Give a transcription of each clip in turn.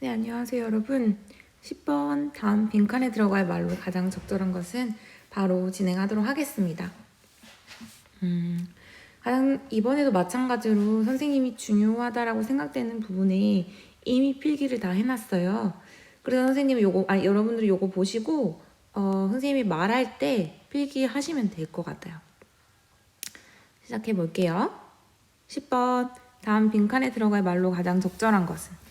네, 안녕하세요, 여러분. 10번 다음 빈칸에 들어갈 말로 가장 적절한 것은 바로 진행하도록 하겠습니다. 이번에도 마찬가지로 선생님이 중요하다라고 생각되는 부분에 이미 필기를 다 해놨어요. 그래서 선생님이 여러분들이 요거 보시고 선생님이 말할 때 필기하시면 될 것 같아요. 시작해 볼게요. 10번 다음 빈칸에 들어갈 말로 가장 적절한 것은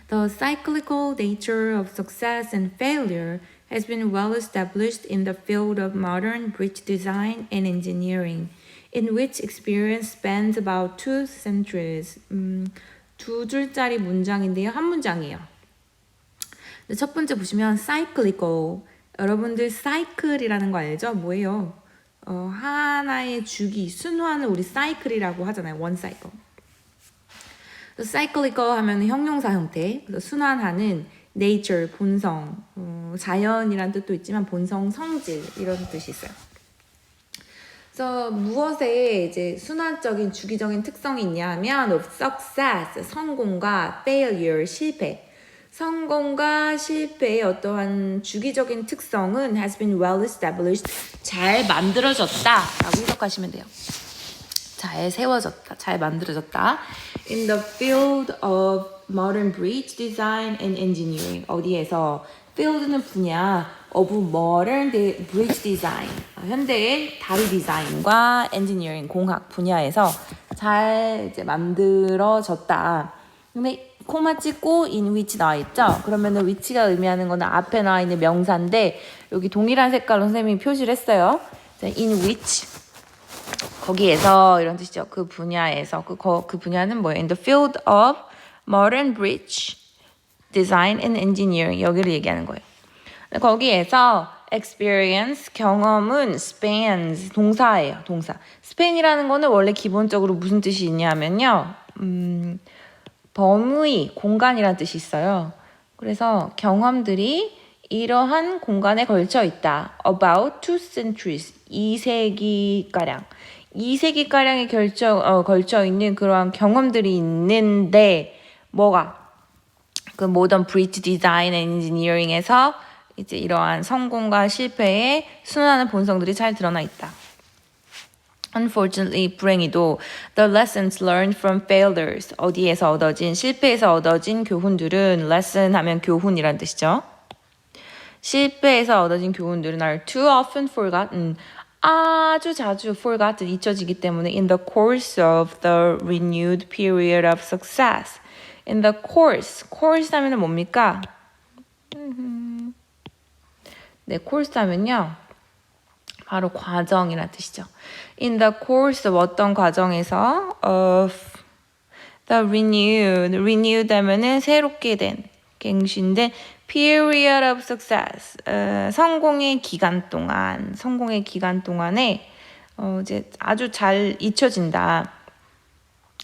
The cyclical nature of success and failure has been well established in the field of modern bridge design and engineering, in which experience spans about 2 centuries. 두 줄짜리 문장인데요. 한 문장이에요. 첫 번째 보시면 cyclical. 여러분들 cycle이라는 거 알죠? 뭐예요? 하나의 주기, 순환을 우리 cycle이라고 하잖아요. one cycle. cyclical 하면 형용사 형태, 그래서 순환하는 nature, 본성, 자연이란 뜻도 있지만 본성, 성질 이런 뜻이 있어요. 그래서 무엇에 이제 순환적인 주기적인 특성이 있냐 하면 success, 성공과 failure, 실패. 성공과 실패의 어떠한 주기적인 특성은 has been well established, 잘 만들어졌다 라고 해석하시면 돼요. 잘 세워졌다, 잘 만들어졌다. In the field of modern bridge design and engineering. 어디에서? field는 분야, of modern bridge design. 현대의 다리 디자인과 engineering, 공학 분야에서 잘 이제 만들어졌다. 근데 코마 찍고 in which 나와 있죠? 그러면은 which가 의미하는 거는 앞에 나와 있는 명사인데 여기 동일한 색깔로 선생님이 표시를 했어요. in which 거기에서 이런 뜻이죠. 그 분야에서 그 분야는 뭐예요? In the field of modern bridge design and engineering 여기를 얘기하는 거예요. 거기에서 experience 경험은 spans 동사예요. 동사. span이라는 거는 원래 기본적으로 무슨 뜻이 있냐면요. 범위, 공간이라는 뜻이 있어요. 그래서 경험들이 이러한 공간에 걸쳐 있다. About 2 centuries 2세기가량. 2세기가량에 걸쳐 있는 그러한 경험들이 있는데 뭐가? 그 모던 브릿지 디자인 앤 엔지니어링에서 이제 이러한 성공과 실패의 순환의 본성들이 잘 드러나 있다. Unfortunately, 불행히도 the lessons learned from failures 어디에서 얻어진 실패에서 얻어진 교훈들은 lesson 하면 교훈이란 뜻이죠. 실패에서 얻어진 교훈들은 are too often forgotten 아주 자주 forgotten 잊혀지기 때문에 in the course of the renewed period of success. In the course 하면은 뭡니까? 네, course 하면요. 바로 과정이라는 뜻이죠. In the course of 어떤 과정에서 of the renewed 하면은 새롭게 된, 갱신된 period of success 성공의 기간 동안에 이제 아주 잘 잊혀진다.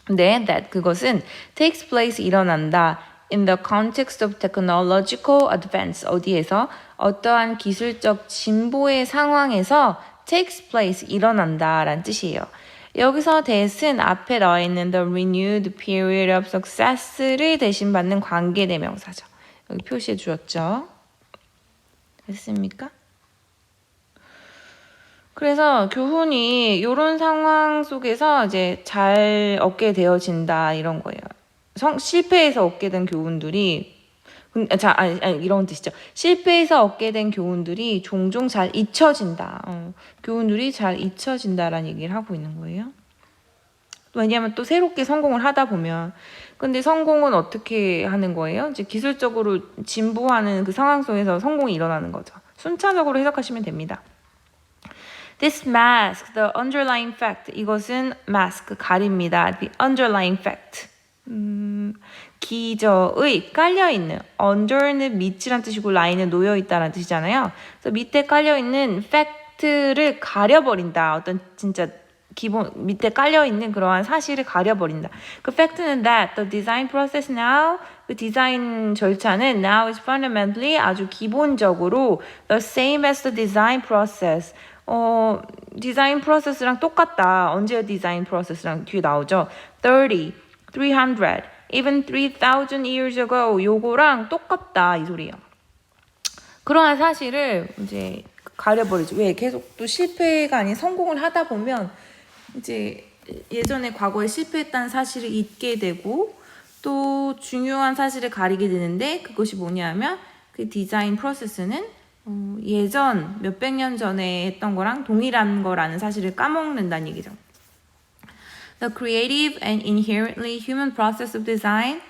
근데 that 그것은 takes place 일어난다. In the context of technological advance 어디에서 어떠한 기술적 진보의 상황에서 takes place 일어난다라는 뜻이에요. 여기서 that은 앞에 나와 있는 the renewed period of success를 대신받는 관계대명사죠. 여기 표시해 주었죠. 됐습니까? 그래서 교훈이 이런 상황 속에서 이제 잘 얻게 되어진다 이런 거예요. 실패해서 얻게 된 교훈들이 이런 뜻이죠. 실패해서 얻게 된 교훈들이 종종 잘 잊혀진다. 교훈들이 잘 잊혀진다라는 얘기를 하고 있는 거예요. 왜냐하면 또 새롭게 성공을 하다 보면 근데 성공은 어떻게 하는 거예요? 이제 기술적으로 진보하는 그 상황 속에서 성공이 일어나는 거죠. 순차적으로 해석하시면 됩니다. This mask, the underlying fact. 이것은 mask, 가립니다. The underlying fact. 기저의 깔려있는. under는 밑이란 뜻이고 line은 놓여있다는 뜻이잖아요. 그래서 밑에 깔려있는 fact를 가려버린다. 어떤 진짜 기본 밑에 깔려있는 그러한 사실을 가려버린다. 그 fact는 that the design process now, 그 디자인 절차는 now is fundamentally 아주 기본적으로 the same as the design process. 디자인 프로세스랑 똑같다. 언제 디자인 프로세스랑 뒤에 나오죠? 300, even 3,000 years ago. 요거랑 똑같다 이 소리예요. 그러한 사실을 이제 가려버리죠. 왜? 계속 또 실패가 아닌 성공을 하다 보면 이제 예전에 과거에 실패했다는 사실을 잊게 되고 또 중요한 사실을 가리게 되는데 그것이 뭐냐면 그 디자인 프로세스는 예전 몇백 년 전에 했던 거랑 동일한 거라는 사실을 까먹는다는 얘기죠. The creative and inherently human process of design.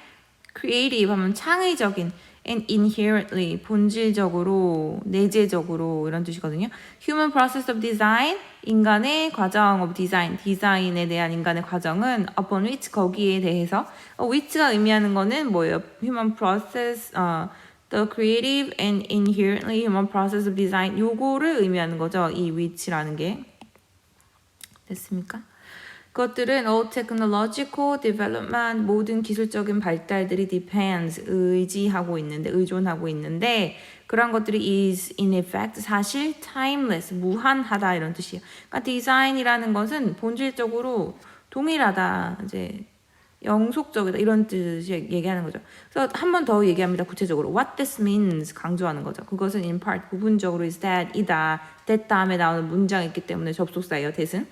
creative 하면 창의적인 and inherently 본질적으로 내재적으로 이런 뜻이거든요. Human process of design 인간의 과정 of design 디자인에 대한 인간의 과정은 upon which 거기에 대해서 which가 의미하는 거는 뭐예요? Human process the creative and inherently human process of design 요거를 의미하는 거죠. 이 which라는 게 됐습니까? 그것들은 all technological development 모든 기술적인 발달들이 depends 의존하고 있는데 그런 것들이 is in effect 사실 timeless 무한하다 이런 뜻이에요. 그러니까 디자인이라는 것은 본질적으로 동일하다 이제 영속적이다 이런 뜻을 얘기하는 거죠. 그래서 한 번 더 얘기합니다. 구체적으로 what this means 강조하는 거죠. 그것은 in part 부분적으로 is that 이다 that 다음에 나오는 문장이 있기 때문에 접속사예요. that은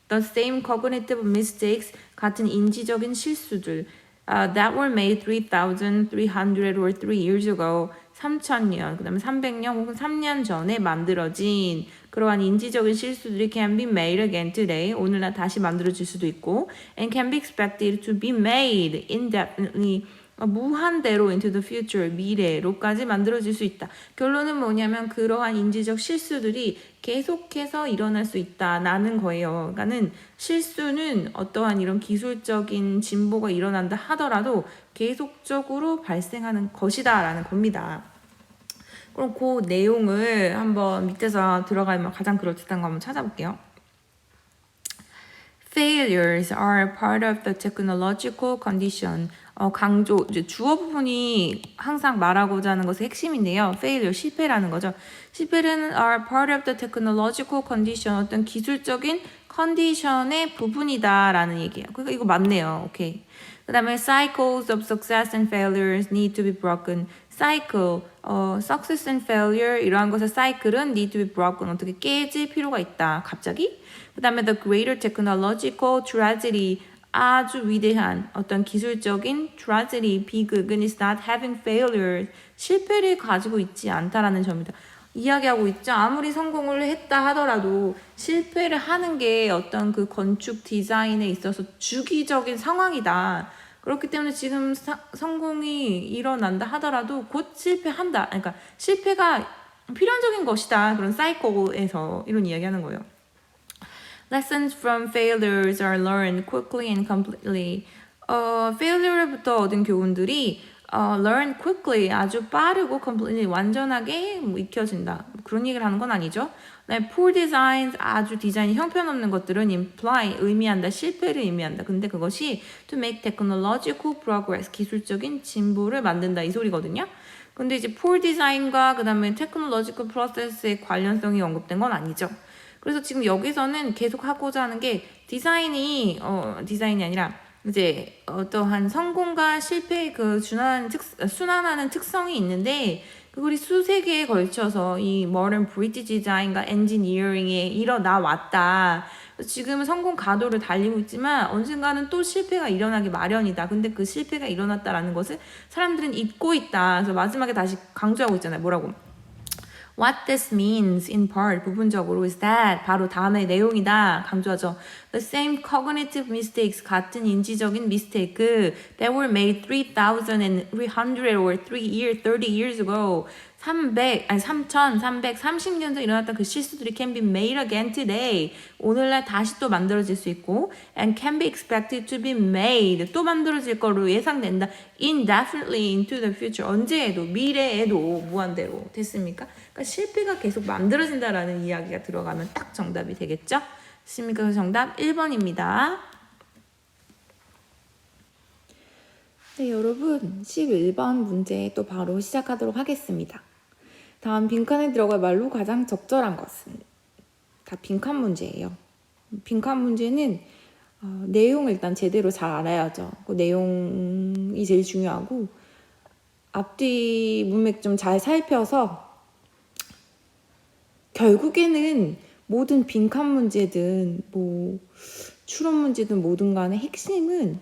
The same cognitive mistakes 같은 인지적인 실수들 that were made 3,300 or 3 years ago 3,000년 그 다음에 300년 혹은 3년 전에 만들어진 그러한 인지적인 실수들이 can be made again today 오늘날 다시 만들어질 수도 있고 and can be expected to be made indefinitely 무한대로 into the future, 미래로까지 만들어질 수 있다. 결론은 뭐냐면 그러한 인지적 실수들이 계속해서 일어날 수 있다라는 거예요. 그러니까는 실수는 어떠한 이런 기술적인 진보가 일어난다 하더라도 계속적으로 발생하는 것이다라는 겁니다. 그럼 그 내용을 한번 밑에서 들어가면 가장 그럴듯한 거 한번 찾아볼게요. Failures are part of the technological condition. 강조, 이제 주어 부분이 항상 말하고자 하는 것의 핵심인데요. failure, 실패라는 거죠. 실패는 are part of the technological condition, 어떤 기술적인 컨디션의 부분이다라는 얘기예요. 그러니까 이거 맞네요. 오케이. 그 다음에 cycles of success and failures need to be broken. cycle, success and failure 이러한 것의 cycle은 need to be broken. 어떻게 깨질 필요가 있다. 갑자기? 그 다음에 the greater technological tragedy 아주 위대한 어떤 기술적인 tragedy, 비극은 is not having failures, 실패를 가지고 있지 않다라는 점입니다. 이야기하고 있죠. 아무리 성공을 했다 하더라도 실패를 하는 게 어떤 그 건축 디자인에 있어서 주기적인 상황이다. 그렇기 때문에 지금 성공이 일어난다 하더라도 곧 실패한다. 그러니까 실패가 필연적인 것이다. 그런 사이클에서 이런 이야기하는 거예요. Lessons from failures are learned quickly and completely. failure부터 얻은 교훈들이 learn quickly 아주 빠르고 completely 완전하게 익혀진다. 그런 얘기를 하는 건 아니죠. 네, poor designs 아주 디자인이 형편없는 것들은 imply 의미한다. 실패를 의미한다. 근데 그것이 to make technological progress 기술적인 진보를 만든다 이 소리거든요. 근데 이제 poor design과 그 다음에 technological process의 관련성이 언급된 건 아니죠. 그래서 지금 여기서는 계속 하고자 하는 게 디자인이 아니라 이제 어떠한 성공과 실패의 그 순환하는 특성이 있는데 그걸 수세 기에 걸쳐서 이 modern British design과 engineering에 일어나 왔다. 지금은 성공 가도를 달리고 있지만 언젠가는 또 실패가 일어나기 마련이다. 근데 그 실패가 일어났다라는 것을 사람들은 잊고 있다. 그래서 마지막에 다시 강조하고 있잖아요. 뭐라고? What this means in part 부분적으로 is that 바로 다음의 내용이다 강조하죠. The same cognitive mistakes 같은 인지적인 mistake that were made 3,300 or 30 years ago 3,330년 전 일어났던 그 실수들이 can be made again today. 오늘날 다시 또 만들어질 수 있고 and can be expected to be made. 또 만들어질 거로 예상된다. indefinitely into the future. 언제에도, 미래에도 무한대로. 됐습니까? 그러니까 실패가 계속 만들어진다라는 이야기가 들어가면 딱 정답이 되겠죠? 됐습니까? 그 정답 1번입니다. 네, 여러분 11번 문제 또 바로 시작하도록 하겠습니다. 다음 빈칸에 들어갈 말로 가장 적절한 것은 다 빈칸 문제예요. 빈칸 문제는 내용을 일단 제대로 잘 알아야죠. 그 내용이 제일 중요하고 앞뒤 문맥 좀 잘 살펴서 결국에는 모든 빈칸 문제든 뭐 추론 문제든 뭐든 간에 핵심은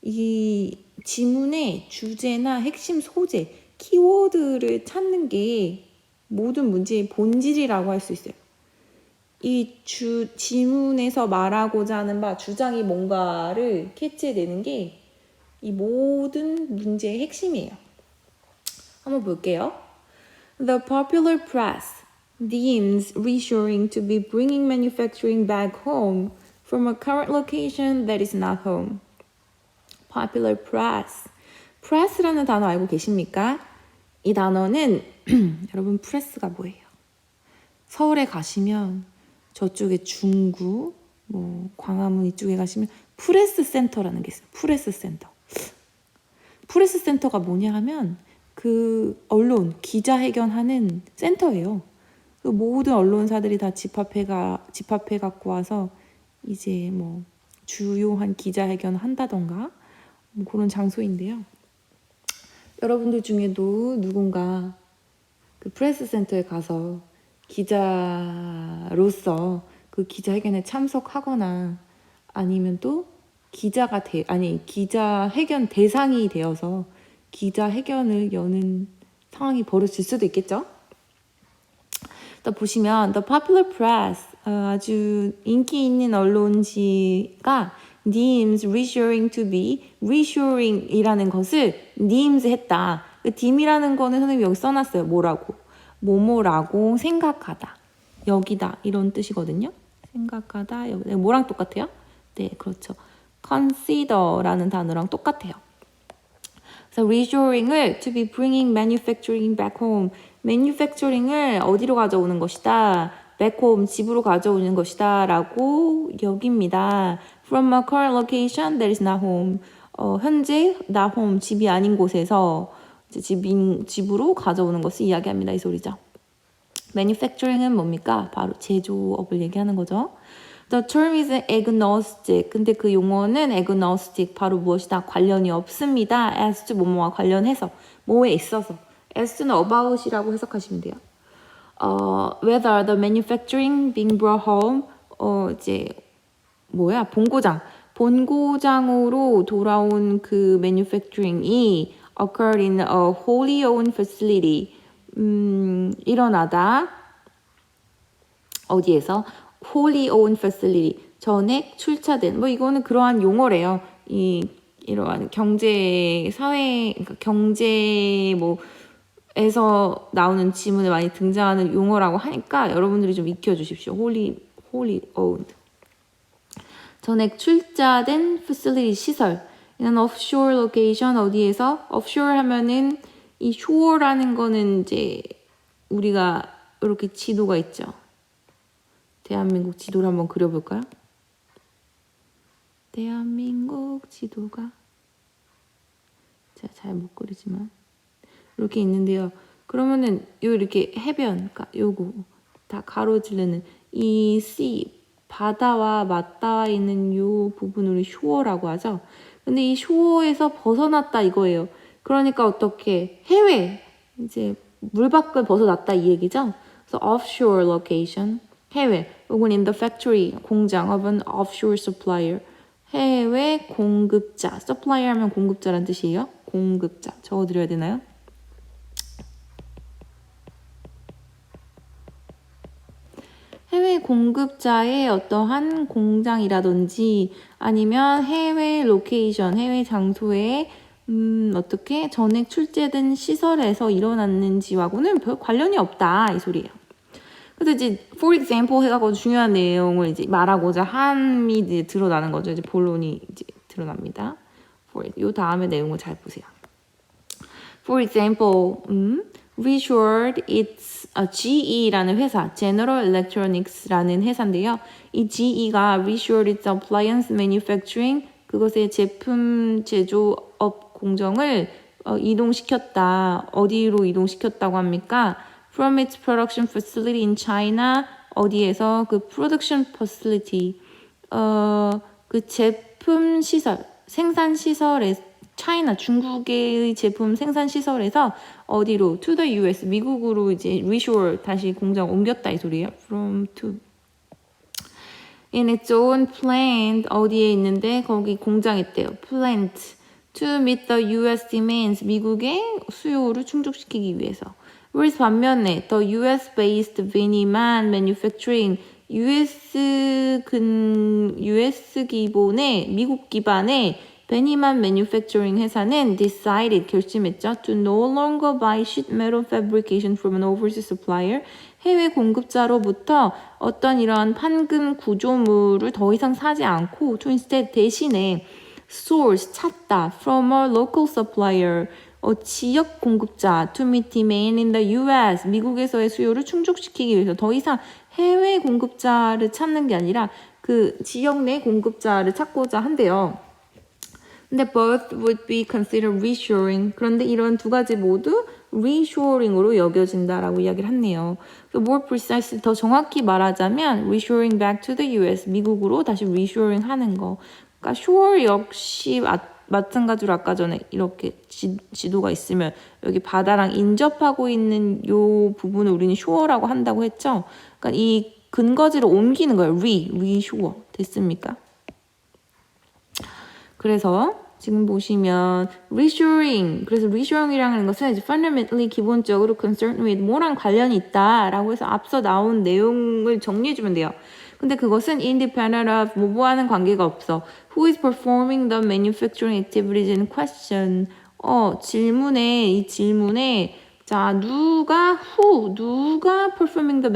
이 지문의 주제나 핵심 소재, 키워드를 찾는 게 모든 문제의 본질이라고 할 수 있어요. 이 지문에서 말하고자 하는 바, 주장이 뭔가를 캐치해내는 게 이 모든 문제의 핵심이에요. 한번 볼게요. The popular press deems reshoring to be bringing manufacturing back home from a current location that is not home. Popular press. press라는 단어 알고 계십니까? 이 단어는 여러분 프레스가 뭐예요? 서울에 가시면 저쪽에 중구, 뭐 광화문 이쪽에 가시면 프레스 센터라는 게 있어요. 프레스 센터. 프레스 센터가 뭐냐 하면 그 언론, 기자회견하는 센터예요. 그 모든 언론사들이 다 집합해 갖고 와서 이제 뭐 주요한 기자회견 한다던가 뭐 그런 장소인데요. 여러분들 중에도 누군가 그 프레스 센터에 가서 기자로서 그 기자회견에 참석하거나 아니면 또 기자회견 대상이 되어서 기자회견을 여는 상황이 벌어질 수도 있겠죠. 또 보시면 The Popular Press 아주 인기 있는 언론지가 deems reshoring to be reshoring이라는 것을 deems 했다. 그 deem이라는 거는 선생님이 여기 써놨어요. 뭐라고? 뭐뭐라고 생각하다. 여기다 이런 뜻이거든요. 생각하다. 여기 뭐랑 똑같아요? 네, 그렇죠. consider라는 단어랑 똑같아요. 그래서 reshoring을 to be bringing manufacturing back home. manufacturing을 어디로 가져오는 것이다. back home, 집으로 가져오는 것이다. 라고 여깁니다. From a current location that is not home. 현재 not home, 집이 아닌 곳에서 이제 집으로 가져오는 것을 이야기합니다. 이 소리죠. manufacturing은 뭡니까? 바로 제조업을 얘기하는 거죠. The term is agnostic. 근데 그 용어는 agnostic. 바로 무엇이다? 관련이 없습니다. as to 뭐뭐와 관련해서. 뭐에 있어서. as to는 about이라고 해석하시면 돼요. Whether the manufacturing being brought home. 이제 본고장으로 돌아온 그 manufacturing이 occurred in a wholly owned facility. 일어나다. 어디에서? wholly owned facility. 전액 출자된. 이거는 그러한 용어래요. 이러한 경제에서 나오는 지문에 많이 등장하는 용어라고 하니까 여러분들이 좀 익혀주십시오. wholly owned. 전액 출자된 facility 시설. in an offshore location 어디에서? offshore 하면은 이 shore라는 거는 이제 우리가 이렇게 지도가 있죠. 대한민국 지도를 한번 그려볼까요? 대한민국 지도가 제가 잘 못 그리지만 이렇게 있는데요. 그러면은 이렇게 해변, 그러니까 요거 다 가로지르는 이 sea 바다와 맞닿아 있는 요 부분을 shore라고 하죠. 근데 이 shore에서 벗어났다 이거예요. 그러니까 어떻게 해외 이제 물 밖을 벗어났다 이 얘기죠. 그래서 offshore location 해외 혹은 in the factory 공장 of an offshore supplier 해외 공급자 supplier 하면 공급자란 뜻이에요. 공급자 적어드려야 되나요? 해외 공급자의 어떠한 공장이라든지 아니면 해외 로케이션, 해외 장소에 어떻게 전액 출제된 시설에서 일어났는지와고는 별 관련이 없다 이 소리예요. 그래서 이제 for example 해가지고 중요한 내용을 이제 말하고자 함이 이제 드러나는 거죠. 이제 본론이 이제 드러납니다. 요 다음에 내용을 잘 보세요. For example, Reshored it's GE라는 회사, General Electronics라는 회사인데요. 이 GE가 Reshored its appliance manufacturing, 그것의 제품 제조업 공정을 이동시켰다. 어디로 이동시켰다고 합니까? From its production facility in China, 어디에서 그 production facility, 그 제품 시설, 생산 시설에 차이나 중국의 제품 생산 시설에서 어디로 to the US 미국으로 이제 reshore 다시 공장 옮겼다 이 소리예요. From to in its own plant 어디에 있는데 거기 공장 있대요. plant to meet the US demands 미국의 수요를 충족시키기 위해서. whereas 반면에 the US based Vinyman manufacturing US 기본의 미국 기반의 베니만 manufacturing 회사는 decided 결심했죠. to no longer buy sheet metal fabrication from an overseas supplier. 해외 공급자로부터 어떤 이런 판금 구조물을 더 이상 사지 않고 to instead 대신에 source 찾다 from a local supplier. 지역 공급자 to meet demand in the US 미국에서의 수요를 충족시키기 위해서 더 이상 해외 공급자를 찾는 게 아니라 그 지역 내 공급자를 찾고자 한대요. 근데 both would be considered reshoring. 그런데 이런 두 가지 모두 reshoring으로 여겨진다라고 이야기를 했네요. So more precisely, 더 정확히 말하자면 reshoring back to the US, 미국으로 다시 reshoring 하는 거. 그러니까 shore 역시 마찬가지로 아까 전에 이렇게 지도가 있으면 여기 바다랑 인접하고 있는 요 부분을 우리는 shore라고 한다고 했죠. 그러니까 이 근거지를 옮기는 거예요. reshore. 됐습니까? 그래서 지금 보시면 reshoring, 그래서 reshoring이라는 것은 이제 fundamentally 기본적으로 concerned with 뭐랑 관련이 있다라고 해서 앞서 나온 내용을 정리해주면 돼요. 근데 그것은 independent of 뭐하는 관계가 없어. Who is performing the manufacturing activities in question? 이 질문에 자 누가 performing the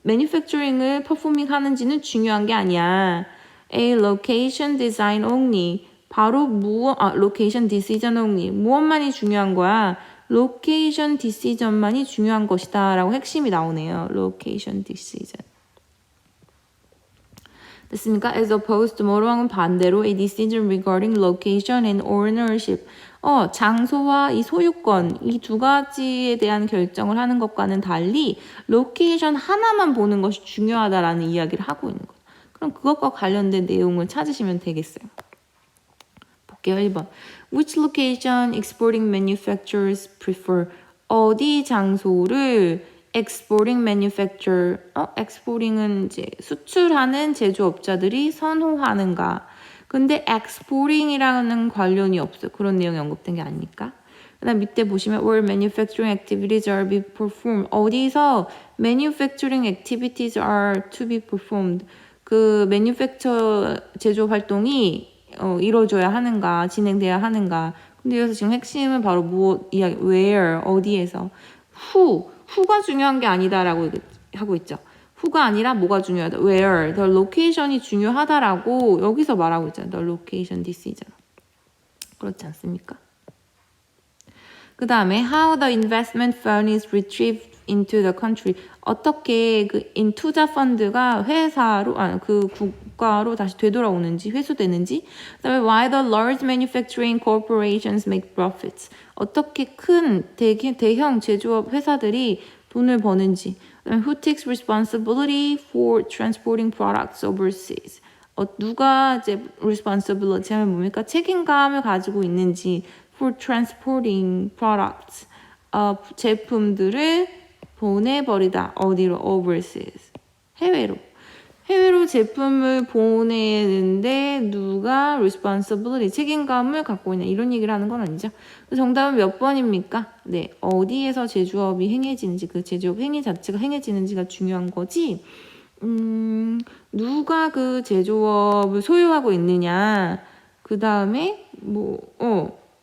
manufacturing을 performing 하는지는 중요한 게 아니야. A location design only. 바로 location decision only. 무엇만이 중요한 거야? location decision만이 중요한 것이다 라고 핵심이 나오네요. location decision. 됐습니까? As opposed to 뭐랑은 반대로 a decision regarding location and ownership. 장소와 이 소유권 이 두 가지에 대한 결정을 하는 것과는 달리 location 하나만 보는 것이 중요하다라는 이야기를 하고 있는 거예요. 그럼 그것과 관련된 내용을 찾으시면 되겠어요. 볼게요. 1번. Which location exporting manufacturers prefer? 어디 장소를 exporting manufacturer, exporting은 이제 수출하는 제조업자들이 선호하는가? 근데 exporting이라는 관련이 없어요. 그런 내용이 언급된 게 아니니까. 그다음 밑에 보시면 where manufacturing activities are being performed. 어디서 manufacturing activities are to be performed. 그 manufacture 제조 활동이 이루어져야 하는가, 진행돼야 하는가. 근데 여기서 지금 핵심은 바로 무엇 이야기, where, 어디에서. who가 중요한 게 아니다라고 하고 있죠. who가 아니라 뭐가 중요하다. where, the location이 중요하다라고 여기서 말하고 있잖아요. the location decision. 그렇지 않습니까? 그 다음에 how the investment fund is retrieved into the country. 어떻게 그 투자 펀드가 그 국가로 다시 되돌아오는지, 회수되는지. 그다음에 why the large manufacturing corporations make profits. 어떻게 큰 대형 제조업 회사들이 돈을 버는지. 그다음에 who takes responsibility for transporting products overseas. 누가 이제 responsibility 하면 뭡니까? 책임감을 가지고 있는지 for transporting products. 제품들을 보내버리다. 어디로? overseas. 해외로 제품을 보내는데 누가 responsibility, 책임감을 갖고 있냐. 이런 얘기를 하는 건 아니죠. 정답은 몇 번입니까? 네, 어디에서 제조업이 행해지는지, 그 제조업 행위 자체가 행해지는지가 중요한 거지. 누가 그 제조업을 소유하고 있느냐. 그 다음에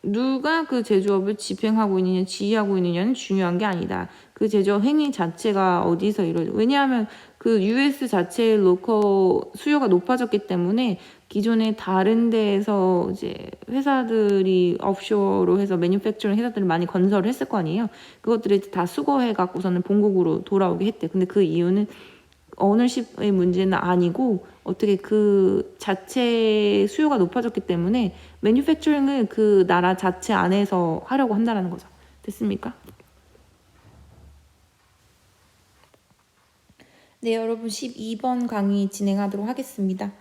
누가 그 제조업을 집행하고 있느냐, 지휘하고 있느냐는 중요한 게 아니다. 그 제조업 행위 자체가 어디서 이루어져. 왜냐하면 그 US 자체의 로컬 수요가 높아졌기 때문에 기존에 다른 데에서 이제 회사들이 offshore로 해서 매니팩처링 회사들을 많이 건설을 했을 거 아니에요. 그것들이 다 수거해 갖고서는 본국으로 돌아오게 했대. 근데 그 이유는 오너십의 문제는 아니고 어떻게 그 자체 수요가 높아졌기 때문에 매니팩처링을 그 나라 자체 안에서 하려고 한다는 거죠. 됐습니까? 네, 여러분 12번 강의 진행하도록 하겠습니다.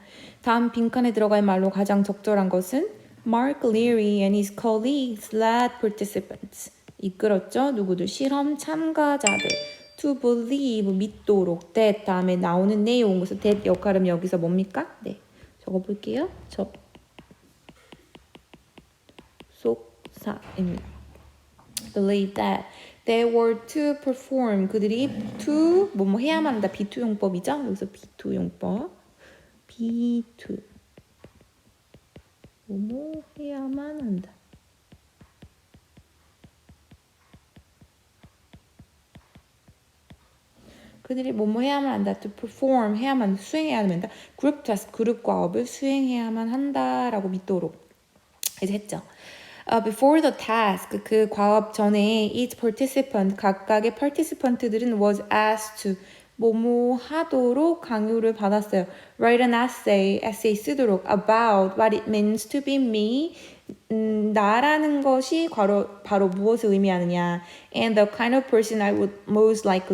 다음 빈칸에 들어갈 말로 가장 적절한 것은 Mark Leary and his colleagues led participants. 이끌었죠. 누구들? 실험 참가자들. To believe, 믿도록. that 다음에 나오는 내용. 그래서 that 역할은 여기서 뭡니까? 네, 적어볼게요. 접속사입니다. Believe that they were to perform. 그들이 to 뭐뭐 해야만 한다. B2 용법이죠. 여기서 B2 용법. B2 뭐뭐 해야만 한다. 그들이 뭐뭐 해야만 한다. To perform 해야만 수행해야만 한다. 그룹 타스크 그룹 과업을 수행해야만 한다라고 믿도록 이제 했죠. Before the task 그 과업 전에 each participant 각각의 participant들은 was asked to 뭐뭐 하도록 강요를 받았어요. Write an essay 쓰도록 about what it means to be me 나라는 것이 바로 무엇을 의미하느냐 and the kind of person I would most like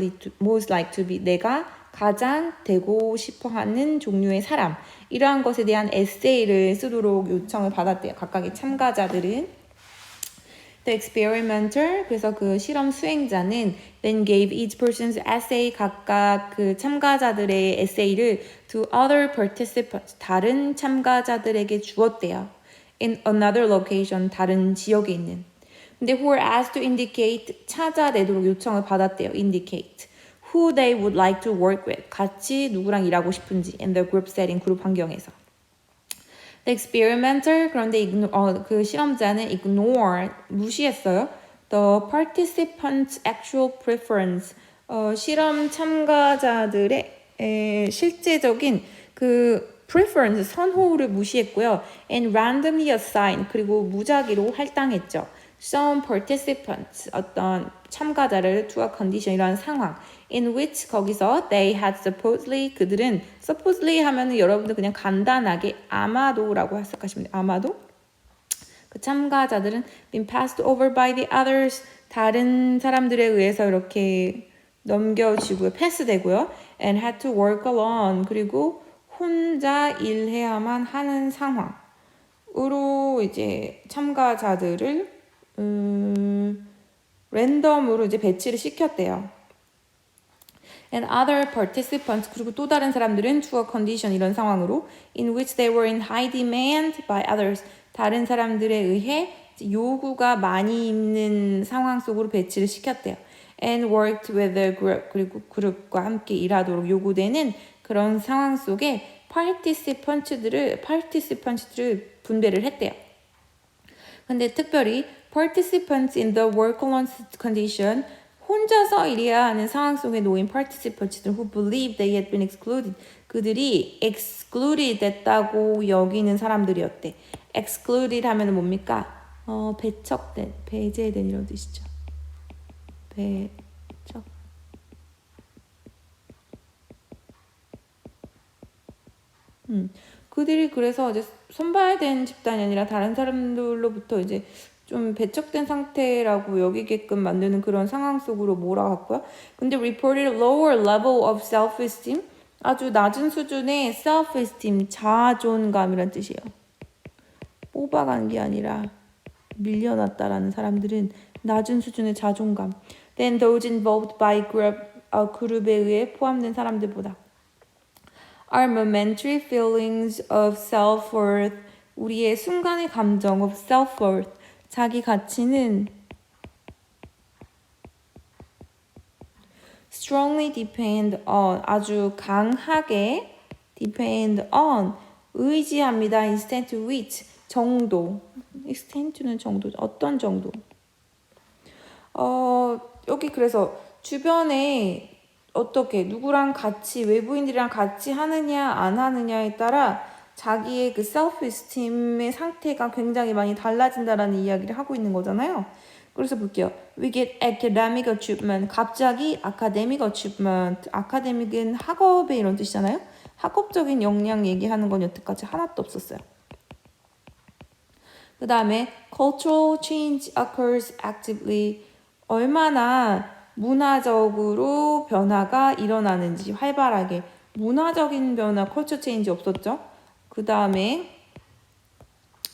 to be 내가 가장 되고 싶어하는 종류의 사람 이러한 것에 대한 에세이를 쓰도록 요청을 받았대요. 각각의 참가자들은 The experimenter 그래서 그 실험 수행자는 then gave each person's essay 각각 그 참가자들의 에세이를 to other participants 다른 참가자들에게 주었대요. In another location 다른 지역에 있는. 근데 who were asked to indicate 찾아내도록 요청을 받았대요. indicate who they would like to work with 같이 누구랑 일하고 싶은지 in the group setting 그룹 환경에서. The experimenter 그런데 그 실험자는 ignore 무시했어요. The participants' actual preference 실험 참가자들의 실제적인 그 preference 선호를 무시했고요. And randomly assign 그리고 무작위로 할당했죠. Some participants 어떤 참가자를 to a condition 이런 상황 in which 거기서 they had supposedly 그들은 supposedly 하면은 여러분들 그냥 간단하게 아마도라고 해석하시면 돼요. 아마도 그 참가자들은 been passed over by the others 다른 사람들에 의해서 이렇게 넘겨지고요. 패스되고요. and had to work alone 그리고 혼자 일해야만 하는 상황으로 이제 참가자들을 랜덤으로 이제 배치를 시켰대요. And other participants 그리고 또 다른 사람들은 to a condition 이런 상황으로 in which they were in high demand by others 다른 사람들에 의해 요구가 많이 있는 상황 속으로 배치를 시켰대요. And worked with the group 그리고 그룹과 함께 일하도록 요구되는 그런 상황 속에 participants들을 분배를 했대요. 근데 특별히 participants in the work alone condition 혼자서 일해야 하는 상황 속에 놓인 participants들 who believed they had been excluded 그들이 excluded 됐다고 여기는 사람들이었대. excluded 하면은 뭡니까? 배척된, 배제된 이런 뜻이죠. 배척. 그들이 그래서 이제 선발된 집단이 아니라 다른 사람들로부터 이제 좀 배척된 상태라고 여기게끔 만드는 그런 상황 속으로 몰아갔고요. 근데 reported lower level of self-esteem 아주 낮은 수준의 self-esteem 자존감이란 뜻이에요. 뽑아간 게 아니라 밀려났다라는 사람들은 낮은 수준의 자존감. Then those involved by 그룹에 의해 포함된 사람들보다. Our momentary feelings of self-worth 우리의 순간의 감정 of self-worth 자기 가치는 strongly depend on 아주 강하게 depend on 의지합니다. extent to which 정도 extent to는 정도 어떤 정도 여기 그래서 주변에 어떻게 누구랑 같이 외부인들이랑 같이 하느냐 안 하느냐에 따라 자기의 그 self-esteem의 상태가 굉장히 많이 달라진다라는 이야기를 하고 있는 거잖아요. 그래서 볼게요. We get academic achievement. 갑자기 academic achievement. academic은 학업의 이런 뜻이잖아요. 학업적인 역량 얘기하는 건 여태까지 하나도 없었어요. 그 다음에 cultural change occurs actively. 얼마나 문화적으로 변화가 일어나는지 활발하게. 문화적인 변화, 컬처 체인지 없었죠? 그 다음에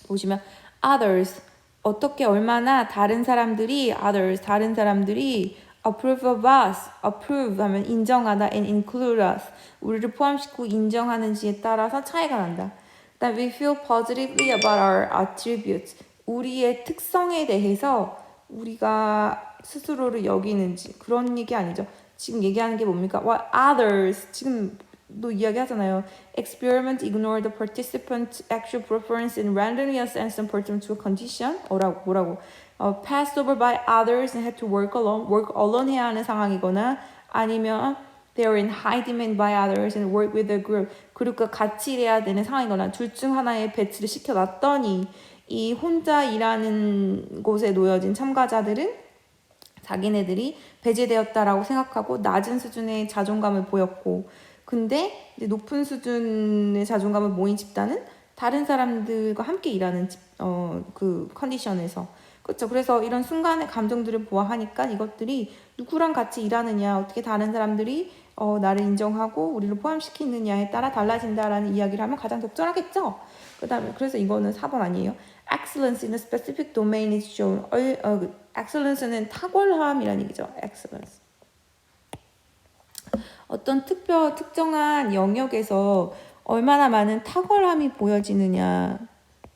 보시면 others, 어떻게 얼마나 다른 사람들이 다른 사람들이 approve of us, approve 하면 인정하다 and include us, 우리를 포함시키고 인정하는지에 따라서 차이가 난다. 그다음 we feel positively about our attributes, 우리의 특성에 대해서 우리가 스스로를 여기는지, 그런 얘기 아니죠. 지금 얘기하는 게 뭡니까? What others, 지금도 이야기하잖아요. Experiment ignore the participant's actual preference and randomly assign some person to a condition. 뭐라고? Passed over by others and had to work alone 해야 하는 상황이거나, 아니면 they're in high demand by others and work with a group, 그룹과 같이 일해야 되는 상황이거나, 둘 중 하나에 배치를 시켜놨더니 이 혼자 일하는 곳에 놓여진 참가자들은 자기네들이 배제되었다라고 생각하고 낮은 수준의 자존감을 보였고, 근데 이제 높은 수준의 자존감을 보인 집단은 다른 사람들과 함께 일하는 그 컨디션에서, 그렇죠. 그래서 이런 순간의 감정들을 보아하니까 이것들이 누구랑 같이 일하느냐, 어떻게 다른 사람들이 나를 인정하고 우리를 포함시키느냐에 따라 달라진다라는 이야기를 하면 가장 적절하겠죠. 그다음에 그래서 이거는 4번 아니에요. Excellence in a specific domain is shown. excellence는 탁월함이라는 얘기죠. excellence. 어떤 특정한 영역에서 얼마나 많은 탁월함이 보여지느냐,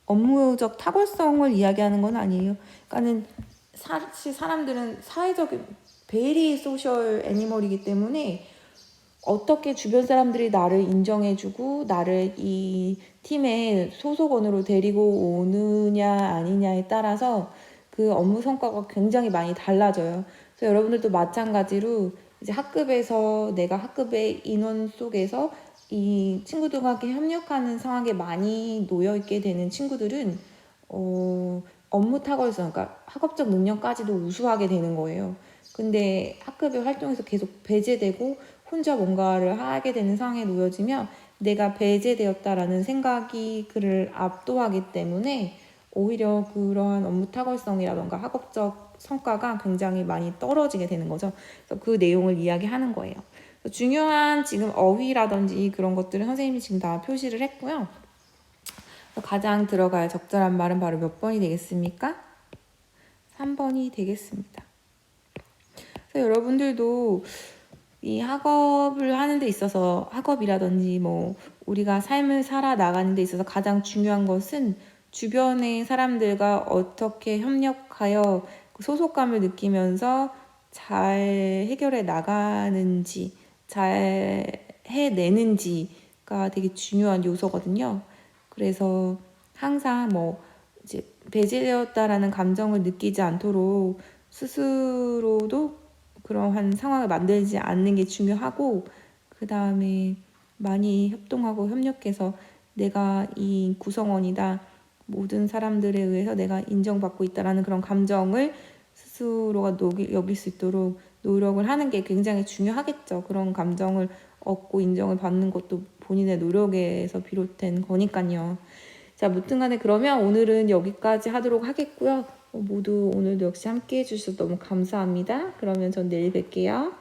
업무적 탁월성을 이야기하는 건 아니에요. 그러니까는 사실 사람들은 사회적인 베리 소셜 애니멀이기 때문에 어떻게 주변 사람들이 나를 인정해주고 나를 이 팀의 소속원으로 데리고 오느냐 아니냐에 따라서 그 업무 성과가 굉장히 많이 달라져요. 그래서 여러분들도 마찬가지로 이제 학급에서 내가 학급의 인원 속에서 이 친구들과 함께 협력하는 상황에 많이 놓여 있게 되는 친구들은 업무 탁월성, 그러니까 학업적 능력까지도 우수하게 되는 거예요. 근데 학급의 활동에서 계속 배제되고 혼자 뭔가를 하게 되는 상황에 놓여지면 내가 배제되었다라는 생각이 그를 압도하기 때문에 오히려 그러한 업무 탁월성이라던가 학업적 성과가 굉장히 많이 떨어지게 되는 거죠. 그래서 그 내용을 이야기하는 거예요. 중요한 지금 어휘라든지 그런 것들은 선생님이 지금 다 표시를 했고요. 가장 들어갈 적절한 말은 바로 몇 번이 되겠습니까? 3번이 되겠습니다. 그래서 여러분들도 이 학업을 하는 데 있어서, 학업이라든지 뭐 우리가 삶을 살아 나가는 데 있어서 가장 중요한 것은 주변의 사람들과 어떻게 협력하여 소속감을 느끼면서 잘 해결해 나가는지, 잘 해내는지가 되게 중요한 요소거든요. 그래서 항상 뭐 이제 배제되었다라는 감정을 느끼지 않도록 스스로도 그러한 상황을 만들지 않는 게 중요하고, 그 다음에 많이 협동하고 협력해서 내가 이 구성원이다, 모든 사람들에 의해서 내가 인정받고 있다라는 그런 감정을 스스로가 여길 수 있도록 노력을 하는 게 굉장히 중요하겠죠. 그런 감정을 얻고 인정을 받는 것도 본인의 노력에서 비롯된 거니까요. 자, 무튼간에 그러면 오늘은 여기까지 하도록 하겠고요. 모두 오늘도 역시 함께 해주셔서 너무 감사합니다. 그러면 전 내일 뵐게요.